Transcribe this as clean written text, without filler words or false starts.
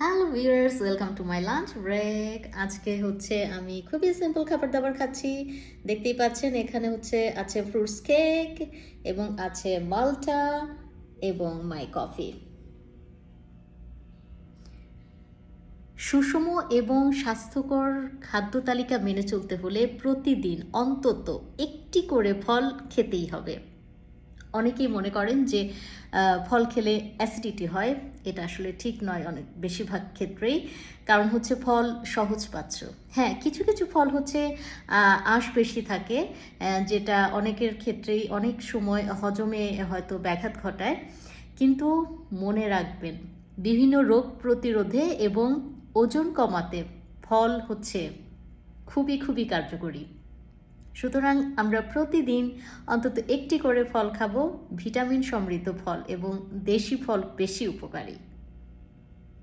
Hello viewers, welcome to my lunch break. আজকে হচ্ছে আমি খুবই সিম্পল খাবার দাবার খাচ্ছি। দেখতেই পাচ্ছেন এখানে আছে ফ্রুটস কেক এবং আছে মাল্টা এবং মাই কফি। সুষম এবং স্বাস্থ্যকর খাদ্য তালিকা মেনে চলতে হলে প্রতিদিন অন্তত একটি করে ফল খেতেই হবে। অনেকেই মনে করেন যে ফল খেলে অ্যাসিডিটি হয়। এটা আসলে ঠিক নয় অনেক বেশিরভাগ ক্ষেত্রেই। কারণ ফল সহজপাচ্য। হ্যাঁ, কিছু কিছু ফল আঁশ বেশি থাকে, যেটা অনেকের ক্ষেত্রেই অনেক সময় হজমে হয়তো ব্যাঘাত ঘটায়। কিন্তু মনে রাখবেন, বিভিন্ন রোগ প্রতিরোধে এবং ওজন কমাতে ফল খুবই খুবই কার্যকরী। সুতরাং আমরা প্রতিদিন অন্তত একটি করে ফল খাবো। ভিটামিন সমৃদ্ধ ফল এবং দেশি ফল বেশি উপকারী।